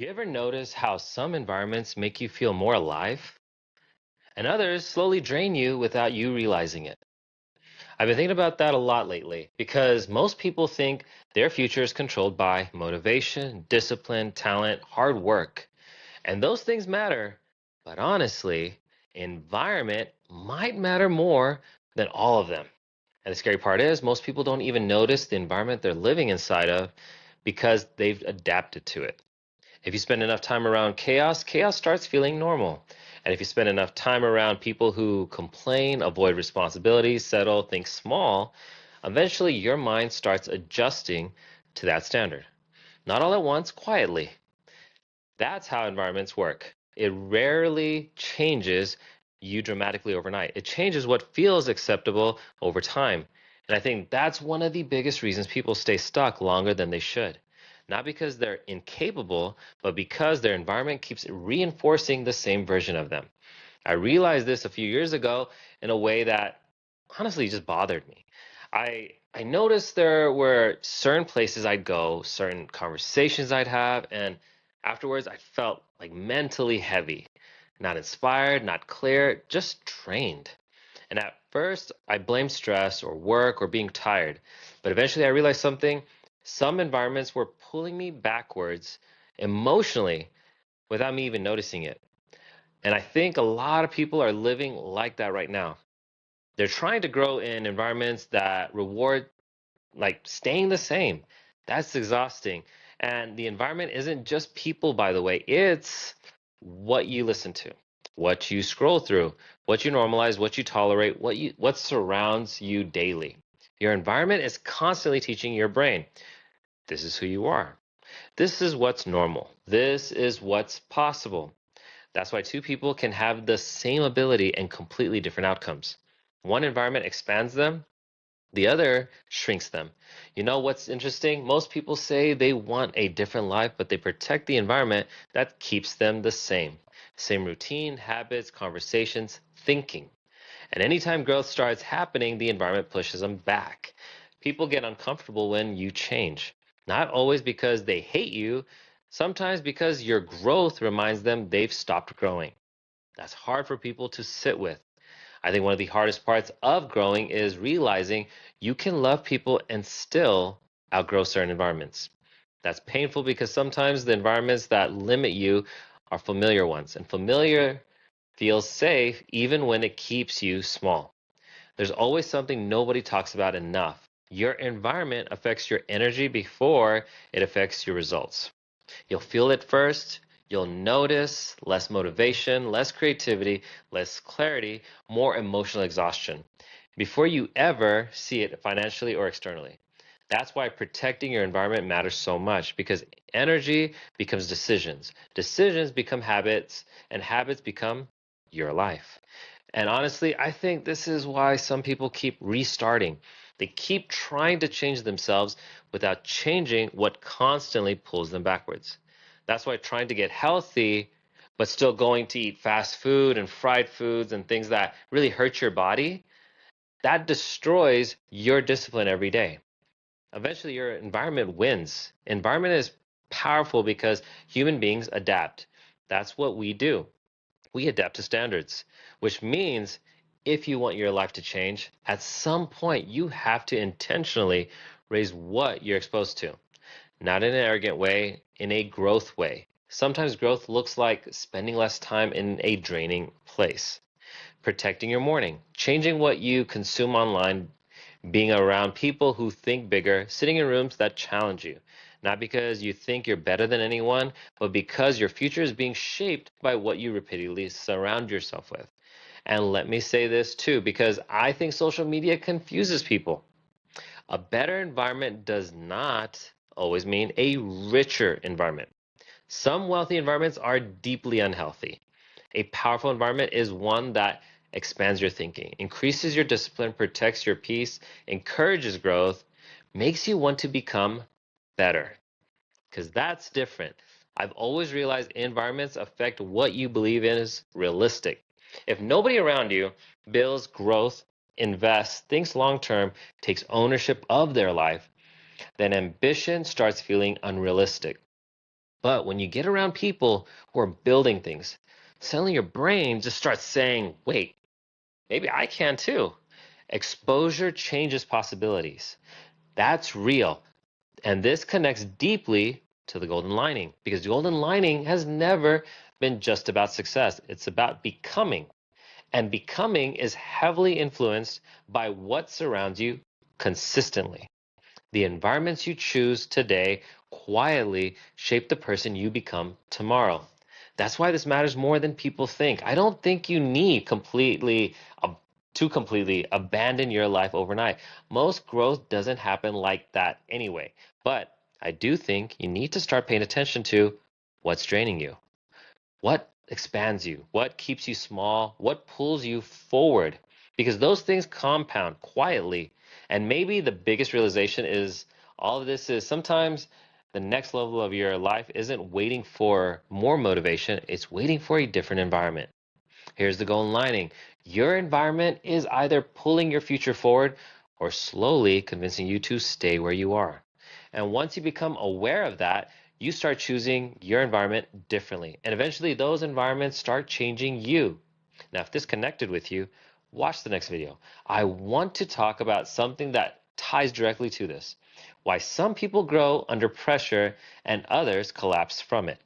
You ever notice how some environments make you feel more alive and others slowly drain you without you realizing it? I've been thinking about that a lot lately because most people think their future is controlled by motivation, discipline, talent, hard work. And those things matter. But honestly, environment might matter more than all of them. And the scary part is, most people don't even notice the environment they're living inside of because they've adapted to it. If you spend enough time around chaos, chaos starts feeling normal. And if you spend enough time around people who complain, avoid responsibilities, settle, think small, eventually your mind starts adjusting to that standard. Not all at once, quietly. That's how environments work. It rarely changes you dramatically overnight. It changes what feels acceptable over time. And I think that's one of the biggest reasons people stay stuck longer than they should. Not because they're incapable, but because their environment keeps reinforcing the same version of them. I realized this a few years ago in a way that honestly just bothered me. I noticed there were certain places I'd go, certain conversations I'd have, and afterwards I felt like mentally heavy, not inspired, not clear, just drained. And at first I blamed stress or work or being tired, but eventually I realized something. Some environments were pulling me backwards emotionally without me even noticing it. And I think a lot of people are living like that right now. They're trying to grow in environments that reward like staying the same. That's exhausting. And the environment isn't just people, by the way, it's what you listen to, what you scroll through, what you normalize, what you tolerate, what surrounds you daily. Your environment is constantly teaching your brain, this is who you are. This is what's normal. This is what's possible. That's why two people can have the same ability and completely different outcomes. One environment expands them, the other shrinks them. You know what's interesting? Most people say they want a different life, but they protect the environment that keeps them the same. Same routine, habits, conversations, thinking. And anytime growth starts happening, the environment pushes them back. People get uncomfortable when you change. Not always because they hate you, sometimes because your growth reminds them they've stopped growing. That's hard for people to sit with. I think one of the hardest parts of growing is realizing you can love people and still outgrow certain environments. That's painful because sometimes the environments that limit you are familiar ones, and familiar feels safe even when it keeps you small. There's always something nobody talks about enough. Your environment affects your energy before it affects your results. You'll feel it first. You'll notice less motivation, less creativity, less clarity, more emotional exhaustion before you ever see it financially or externally. That's why protecting your environment matters so much because energy becomes decisions. Decisions become habits, and habits become your life. And honestly, I think this is why some people keep restarting. They keep trying to change themselves without changing what constantly pulls them backwards. That's why trying to get healthy, but still going to eat fast food and fried foods and things that really hurt your body, that destroys your discipline every day. Eventually, your environment wins. Environment is powerful because human beings adapt. That's what we do. We adapt to standards, which means if you want your life to change, at some point you have to intentionally raise what you're exposed to. Not in an arrogant way, in a growth way. Sometimes growth looks like spending less time in a draining place, protecting your morning, changing what you consume online, being around people who think bigger, sitting in rooms that challenge you. Not because you think you're better than anyone, but because your future is being shaped by what you repeatedly surround yourself with. And let me say this too, because I think social media confuses people. A better environment does not always mean a richer environment. Some wealthy environments are deeply unhealthy. A powerful environment is one that expands your thinking, increases your discipline, protects your peace, encourages growth, makes you want to become better. Because that's different. I've always realized environments affect what you believe in is realistic. If nobody around you builds growth, invests, thinks long term, takes ownership of their life, then ambition starts feeling unrealistic. But when you get around people who are building things, suddenly your brain just starts saying, wait, maybe I can too. Exposure changes possibilities. That's real. And this connects deeply to the golden lining because the golden lining has never been just about success. It's about becoming. And becoming is heavily influenced by what surrounds you consistently. The environments you choose today quietly shape the person you become tomorrow. That's why this matters more than people think. I don't think you need to completely abandon your life overnight. Most growth doesn't happen like that anyway. But I do think you need to start paying attention to what's draining you. What expands you? What keeps you small? What pulls you forward? Because those things compound quietly. And maybe the biggest realization is all of this is sometimes the next level of your life isn't waiting for more motivation, it's waiting for a different environment. Here's the golden lining. Your environment is either pulling your future forward or slowly convincing you to stay where you are. And once you become aware of that, you start choosing your environment differently. And eventually, those environments start changing you. Now, if this connected with you, watch the next video. I want to talk about something that ties directly to this, why some people grow under pressure and others collapse from it.